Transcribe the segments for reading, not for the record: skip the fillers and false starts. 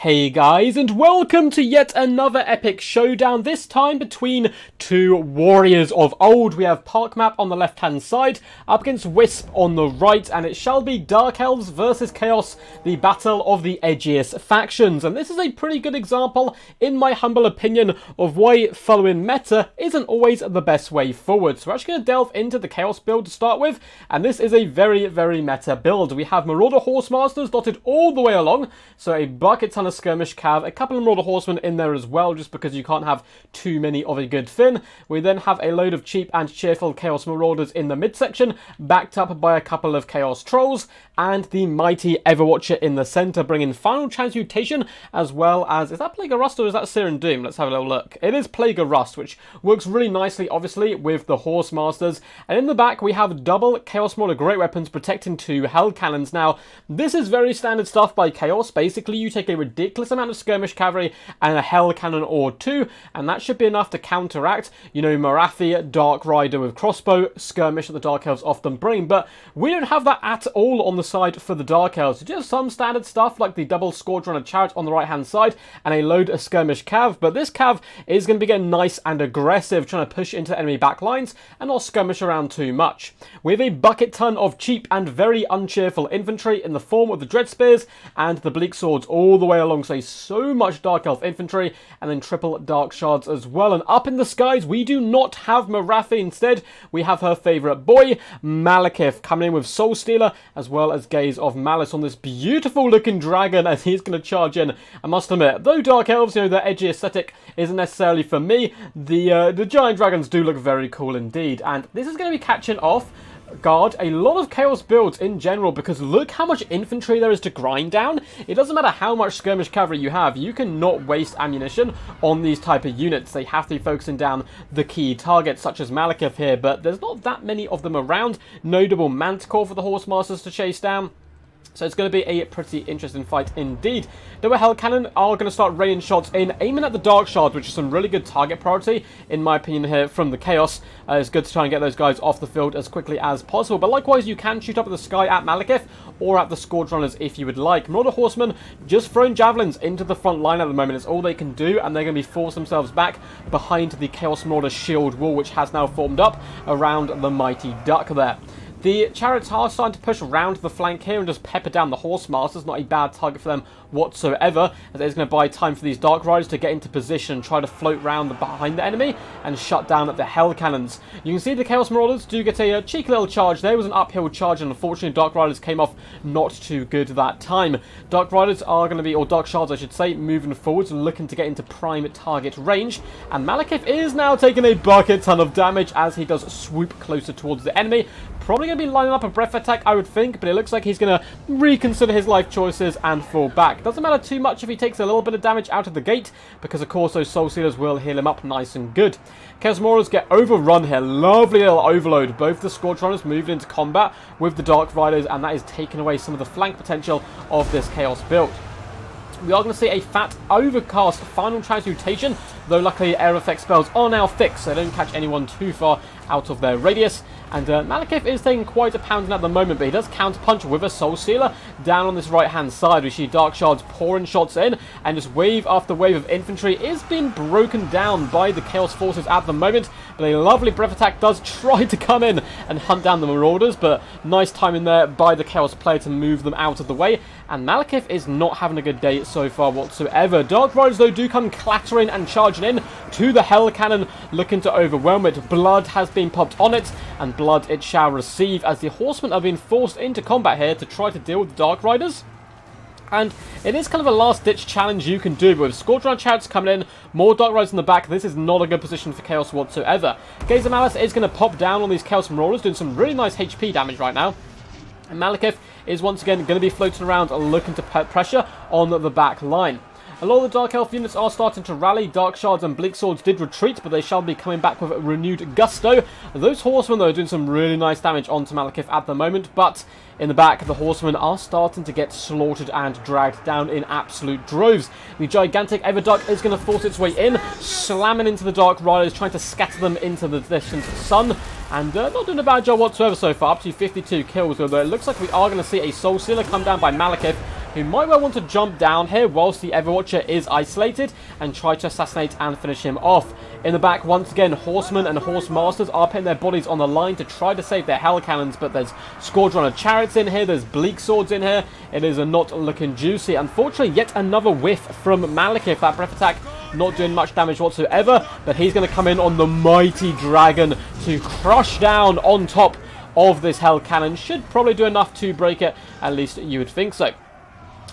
Hey guys, and welcome to yet another epic showdown, this time between two warriors of old. We have Parkmap on the left hand side, up against Wisp on the right, and it shall be Dark Elves versus Chaos, the battle of the edgiest factions. And this is a pretty good example, in my humble opinion, of why following meta isn't always the best way forward. So we're actually going to delve into the Chaos build to start with, and this is a very, very meta build. We have Marauder Horsemasters dotted all the way along, so a bucket ton of skirmish cav, a couple of Marauder Horsemen in there as well, just because you can't have too many of a good fin. We then have a load of cheap and cheerful Chaos Marauders in the midsection, backed up by a couple of Chaos Trolls, and the mighty Everwatcher in the centre, bringing Final Transmutation, as well as, is that Plague of Rust or is that Sear and Doom? Let's have a little look. It is Plague of Rust, which works really nicely, obviously, with the Horsemasters. And in the back, we have double Chaos Marauder Great Weapons protecting two Hell Cannons. Now, this is very standard stuff by Chaos. Basically, you take a ridiculous amount of skirmish cavalry and a Hell Cannon or two, and that should be enough to counteract, you know, Marathi, Dark Rider with crossbow, skirmish that the Dark Elves often bring. But we don't have that at all on the side for the Dark Elves. Just some standard stuff like the double Scourge Runner Chariot on the right hand side and a load of skirmish cav. But this cav is going to be getting nice and aggressive, trying to push into enemy backlines and not skirmish around too much. We have a bucket ton of cheap and very uncheerful infantry in the form of the Dread Spears and the Bleak Swords all the way along. So much Dark Elf infantry, and then triple Dark Shards as well. And up in the skies, we do not have Marathi. Instead, we have her favourite boy, Malekith, coming in with Soul Stealer, as well as Gaze of Malice on this beautiful looking dragon as he's going to charge in. I must admit, though Dark Elves, you know, their edgy aesthetic isn't necessarily for me, the giant dragons do look very cool indeed. And this is going to be catching off guard a lot of Chaos builds in general, because look how much infantry there is to grind down. It doesn't matter how much skirmish cavalry you have, you cannot waste ammunition on these type of units. They have to be focusing down the key targets, such as Malekith here, but there's not that many of them around. Notable Manticore for the Horsemasters to chase down. So it's going to be a pretty interesting fight indeed. The Hell Cannon are going to start raining shots in, aiming at the Dark Shard, which is some really good target priority, in my opinion, here from the Chaos. It's good to try and get those guys off the field as quickly as possible. But likewise, you can shoot up at the sky at Malekith or at the Scourge Runners if you would like. Marauder Horsemen just throwing javelins into the front line at the moment. It's all they can do, and they're going to be forced themselves back behind the Chaos Marauder shield wall, which has now formed up around the mighty duck there. The Chariots are starting to push around the flank here and just pepper down the Horsemasters. Not a bad target for them whatsoever, as it's going to buy time for these Dark Riders to get into position and try to float round behind the enemy and shut down the Hell Cannons. You can see the Chaos Marauders do get a cheeky little charge there. It was an uphill charge, and unfortunately Dark Riders came off not too good that time. Dark Riders are going to be, or Dark Shards I should say, moving forwards and looking to get into prime target range. And Malekith is now taking a bucket ton of damage as he does swoop closer towards the enemy. Probably going to be lining up a breath attack, I would think, but it looks like he's going to reconsider his life choices and fall back. Doesn't matter too much if he takes a little bit of damage out of the gate, because of course those Soul Stealers will heal him up nice and good. Chaos Marauders get overrun here. Lovely little overload. Both the Scourge Runners moved into combat with the Dark Riders, and that is taking away some of the flank potential of this Chaos build. We are going to see a fat overcast Final Transmutation, though luckily air effect spells are now fixed, so they don't catch anyone too far out of their radius. And Malekith is taking quite a pounding at the moment, but he does counterpunch with a Soul Stealer down on this right-hand side. We see Dark Shards pouring shots in, and just wave after wave of infantry is being broken down by the Chaos forces at the moment. But a lovely breath attack does try to come in and hunt down the Marauders, but nice timing there by the Chaos player to move them out of the way. And Malekith is not having a good day so far whatsoever. Dark Riders, though, do come clattering and charging in to the Hell Cannon, looking to overwhelm it. Blood has been popped on it, and blood it shall receive, as the Horsemen are being forced into combat here to try to deal with the Dark Riders. And it is kind of a last-ditch challenge you can do, but with Scourge Runner Chariots coming in, more Dark Riders in the back, this is not a good position for Chaos whatsoever. Gaze of Malice is going to pop down on these Chaos Marauders, doing some really nice HP damage right now. And Malekith is once again going to be floating around looking to put pressure on the back line. A lot of the Dark Elf units are starting to rally. Dark Shards and Bleak Swords did retreat, but they shall be coming back with renewed gusto. Those Horsemen, though, are doing some really nice damage onto Malekith at the moment, but in the back, the Horsemen are starting to get slaughtered and dragged down in absolute droves. The gigantic Everduck is going to force its way in, slamming into the Dark Riders, trying to scatter them into the distant sun. And not doing a bad job whatsoever so far, up to 52 kills, although it looks like we are going to see a Soul Stealer come down by Malekith, who might well want to jump down here whilst the Everwatcher is isolated and try to assassinate and finish him off. In the back, once again, Horsemen and Horse Masters are putting their bodies on the line to try to save their Hell Cannons, but there's Scourge Runner Chariots in here, there's Bleak Swords in here. It is not looking juicy. Unfortunately, yet another whiff from Malekith. That breath attack not doing much damage whatsoever, but he's going to come in on the mighty dragon to crush down on top of this Hell Cannon. Should probably do enough to break it, at least you would think so.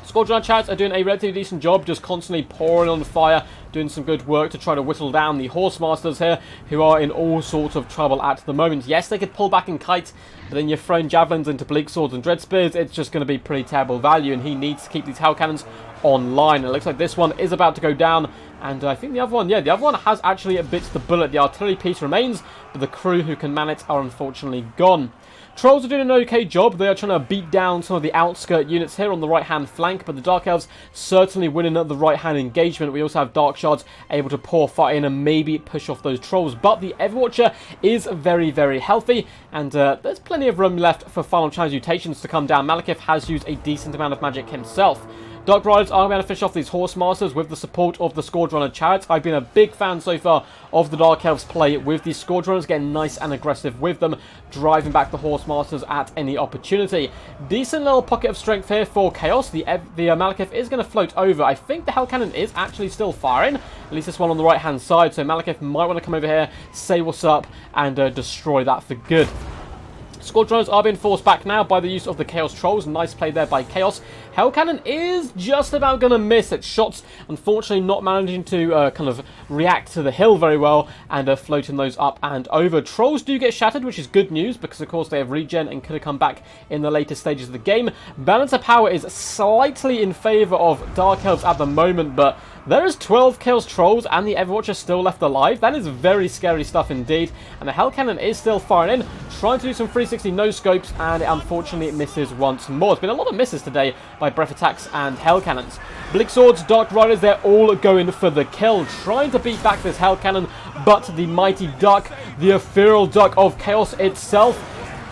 Scourge Runner Chariots are doing a relatively decent job, just constantly pouring on fire, doing some good work to try to whittle down the Horse Masters here, who are in all sorts of trouble at the moment. Yes, they could pull back and kite, but then you're throwing javelins into Bleak Swords and Dread Spears, it's just going to be pretty terrible value, and he needs to keep these Hell Cannons online. It looks like this one is about to go down, and I think the other one, yeah, the other one has actually bit the bullet. The artillery piece remains, but the crew who can man it are unfortunately gone. Trolls are doing an okay job. They are trying to beat down some of the outskirt units here on the right-hand flank, but the Dark Elves certainly winning at the right-hand engagement. We also have Dark Shards able to pour fire in and maybe push off those Trolls, but the Everwatcher is very, very healthy, and there's plenty of room left for final transmutations to come down. Malekith has used a decent amount of magic himself. Dark Riders are going to finish off these Horse Masters with the support of the Scourge Runner Chariots. I've been a big fan so far of the Dark Elves play with these Scourge Runners, getting nice and aggressive with them, driving back the Horse Masters at any opportunity. Decent little pocket of strength here for Chaos. The Malekith is going to float over. I think the Hell Cannon is actually still firing, at least this one on the right hand side, so Malekith might want to come over here, say what's up, and destroy that for good. Scourge Runners are being forced back now by the use of the Chaos Trolls. Nice play there by Chaos. Hell Cannon is just about going to miss its shots. Unfortunately, not managing to kind of react to the hill very well and floating those up and over. Trolls do get shattered, which is good news because, of course, they have regen and could have come back in the later stages of the game. Balance of power is slightly in favour of Dark Elves at the moment, but there is 12 Chaos Trolls and the Everwatcher still left alive. That is very scary stuff indeed. And the Hell Cannon is still firing in, trying to do some 360 no-scopes, and it unfortunately misses once more. It's been a lot of misses today by breath attacks and Hell Cannons. Bleak Swords, Dark Riders, they're all going for the kill, trying to beat back this Hell Cannon, but the mighty duck, the ethereal duck of Chaos itself,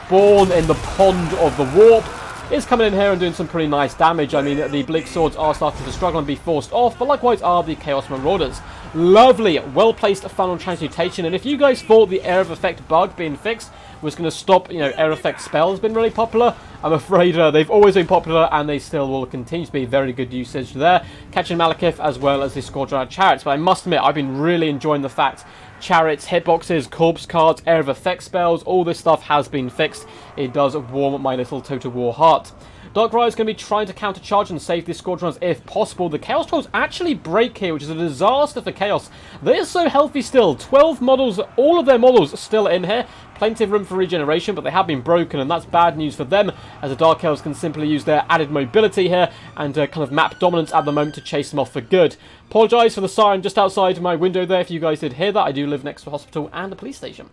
born in the pond of the warp, is coming in here and doing some pretty nice damage. I mean, the Bleak Swords are starting to struggle and be forced off, but likewise are the Chaos Marauders. Lovely, well-placed final transmutation, and if you guys thought the Air of Effect bug being fixed was going to stop, Air Effect spells been really popular, I'm afraid they've always been popular, and they still will continue to be very good usage there. Catching Malekith as well as the Scourge Runner Chariots, but I must admit, I've been really enjoying the fact Chariots, hitboxes, corpse cards, Air of Effect spells, all this stuff has been fixed. It does warm my little Total War heart. Dark Rider is going to be trying to countercharge and save these Scourge Runners if possible. The Chaos Trolls actually break here, which is a disaster for Chaos. They are so healthy still. 12 models, all of their models still in here. Plenty of room for regeneration, but they have been broken, and that's bad news for them, as the Dark Elves can simply use their added mobility here and kind of map dominance at the moment to chase them off for good. Apologise for the siren just outside my window there if you guys did hear that. I do live next to a hospital and a police station.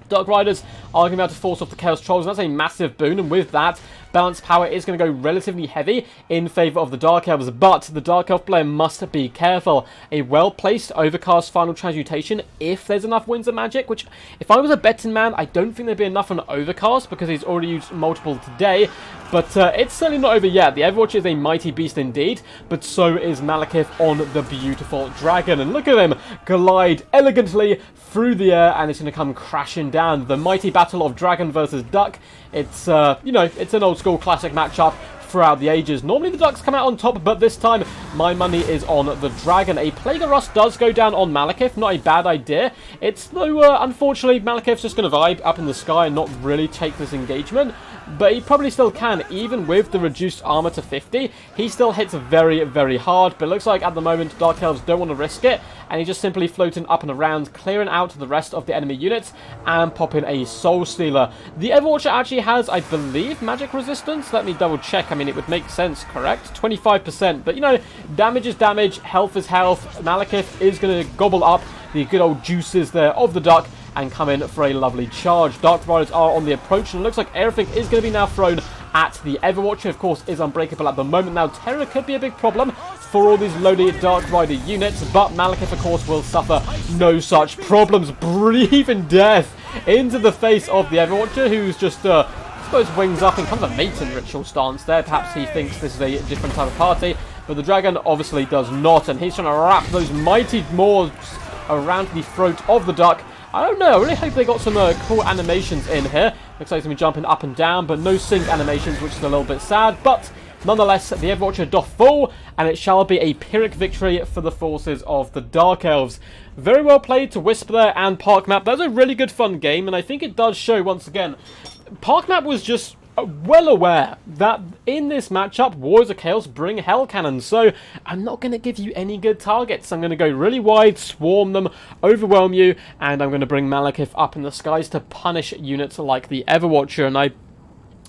Dark Riders are going to be able to force off the Chaos Trolls, and that's a massive boon, and with that, balance power is going to go relatively heavy in favour of the Dark Elves, but the Dark Elf player must be careful. A well-placed Overcast final transmutation, if there's enough Winds of Magic, which, if I was a betting man, I don't think there'd be enough on Overcast, because he's already used multiple today, but it's certainly not over yet. The Everwatch is a mighty beast indeed, but so is Malekith on the beautiful dragon, and look at him glide elegantly through the air, and it's going to come crashing down. The mighty battle of dragon versus duck. It's, it's an old school classic matchup throughout the ages. Normally the ducks come out on top, but this time my money is on the dragon. A Plague of Rust does go down on Malekith, not a bad idea. It's though, unfortunately, Malekith's just going to vibe up in the sky and not really take this engagement, but he probably still can, even with the reduced armor to 50. He still hits very, very hard, but it looks like at the moment Dark Elves don't want to risk it, and he's just simply floating up and around, clearing out the rest of the enemy units and popping a Soul Stealer. The Everwatcher actually has, I believe, magic resistance. Let me double check. I mean, it would make sense, correct? 25%, but damage is damage, health is health. Malekith is going to gobble up the good old juices there of the duck and come in for a lovely charge. Dark Riders are on the approach, and it looks like everything is going to be now thrown at the Everwatcher. Of course, is unbreakable at the moment. Now, Terror could be a big problem for all these loaded Dark Rider units, but Malekith, of course, will suffer no such problems. Breathing death into the face of the Everwatcher, who's just those wings up in kind of a mating ritual stance there. Perhaps he thinks this is a different type of party, but the dragon obviously does not, and he's trying to wrap those mighty maws around the throat of the duck. I don't know, I really hope they got some cool animations in here. Looks like he's going to be jumping up and down, but no sync animations, which is a little bit sad. But nonetheless, the Everwatcher doth fall, and it shall be a Pyrrhic victory for the forces of the Dark Elves. Very well played to Wisp there and ParkMap. That was a really good fun game, and I think it does show once again. ParkMap was just well aware that in this matchup, Warriors of Chaos bring Hell Cannons, so I'm not going to give you any good targets. I'm going to go really wide, swarm them, overwhelm you, and I'm going to bring Malekith up in the skies to punish units like the Everwatcher, and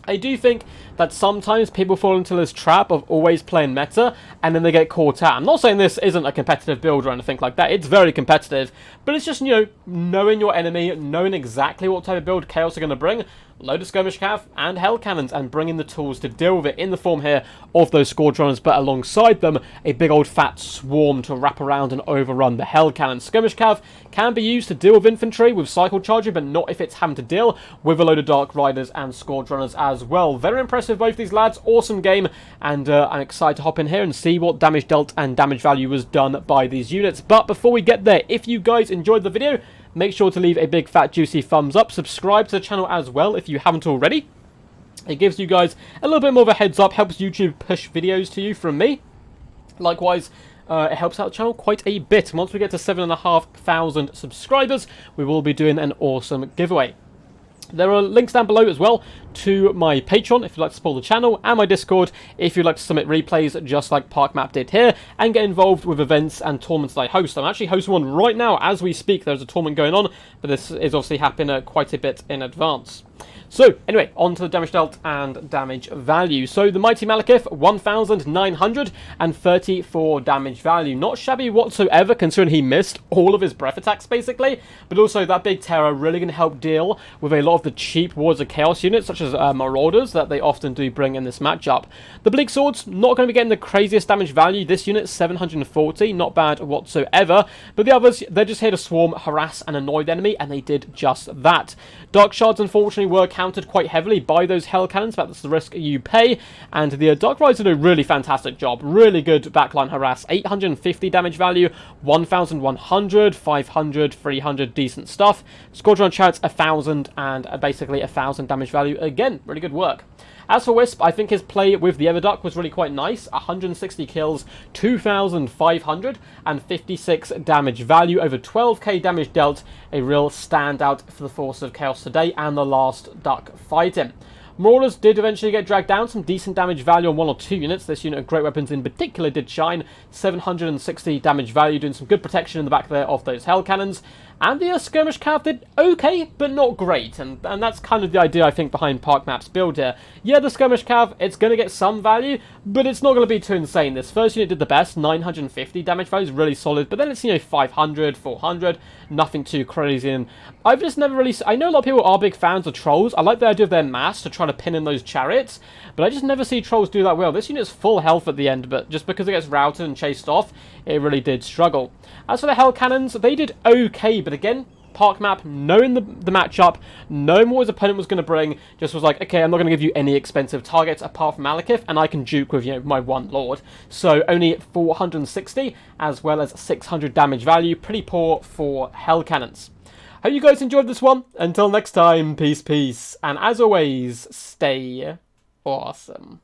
I do think that sometimes people fall into this trap of always playing meta, and then they get caught out. I'm not saying this isn't a competitive build or anything like that. It's very competitive, but it's just, you know, knowing your enemy, knowing exactly what type of build Chaos are going to bring, load of Skirmish Cav and Hell Cannons, and bringing the tools to deal with it in the form here of those Scourge Runners, but alongside them, a big old fat swarm to wrap around and overrun the Hell Cannons. Skirmish Cav can be used to deal with infantry with cycle charging, but not if it's having to deal with a load of Dark Riders and Scourge Runners as well. Very impressive, both these lads. Awesome game, and I'm excited to hop in here and see what damage dealt and damage value was done by these units. But before we get there, if you guys enjoyed the video, make sure to leave a big fat juicy thumbs up. Subscribe to the channel as well if you haven't already. It gives you guys a little bit more of a heads up, helps YouTube push videos to you from me. Likewise, it helps out the channel quite a bit. And once we get to 7,500 subscribers, we will be doing an awesome giveaway. There are links down below as well to my Patreon if you'd like to support the channel, and my Discord if you'd like to submit replays just like ParkMap did here, and get involved with events and tournaments that I host. I'm actually hosting one right now as we speak. There's a tournament going on, but this is obviously happening quite a bit in advance. So, anyway, on to the damage dealt and damage value. So, the Mighty Malekith, 1,934 damage value. Not shabby whatsoever, considering he missed all of his breath attacks, basically. But also, that big terror really going to help deal with a lot of the cheap Wards of Chaos units, such as Marauders, that they often do bring in this matchup. The Bleak Swords, not going to be getting the craziest damage value. This unit, 740, not bad whatsoever. But the others, they're just here to swarm, harass, and annoy the enemy, and they did just that. Dark Shards, unfortunately, were countered quite heavily by those Hell Cannons, but that's the risk you pay. And the Dark Riders did a really fantastic job. Really good backline harass. 850 damage value, 1,100, 500, 300, decent stuff. Scourge Runner Chariots, 1,000, and basically 1,000 damage value. Again, really good work. As for Wisp, I think his play with the Everduck was really quite nice. 160 kills, 2,556 damage value, over 12k damage dealt. A real standout for the Force of Chaos today and the last duck fighting. Marauders did eventually get dragged down, some decent damage value on one or two units. This unit of Great Weapons in particular did shine. 760 damage value, doing some good protection in the back there of those Hell Cannons. And the Skirmish Cav did okay, but not great. And that's kind of the idea, I think, behind ParkMap's build here. Yeah, the Skirmish Cav, it's going to get some value, but it's not going to be too insane. This first unit did the best, 950 damage value is really solid, but then it's, you know, 500, 400, nothing too crazy. And I've just never really... I know a lot of people are big fans of Trolls. I like the idea of their mass to try to pin in those chariots, but I just never see Trolls do that well. This unit's full health at the end, but just because it gets routed and chased off, it really did struggle. As for the Hell Cannons, they did okay, but again, ParkMap, knowing the matchup, knowing what his opponent was going to bring, just was like, okay, I'm not going to give you any expensive targets apart from Malekith, and I can juke with, you know, my one Lord. So only 460, as well as 600 damage value. Pretty poor for Hell Cannons. Hope you guys enjoyed this one. Until next time, peace, peace. And as always, stay awesome.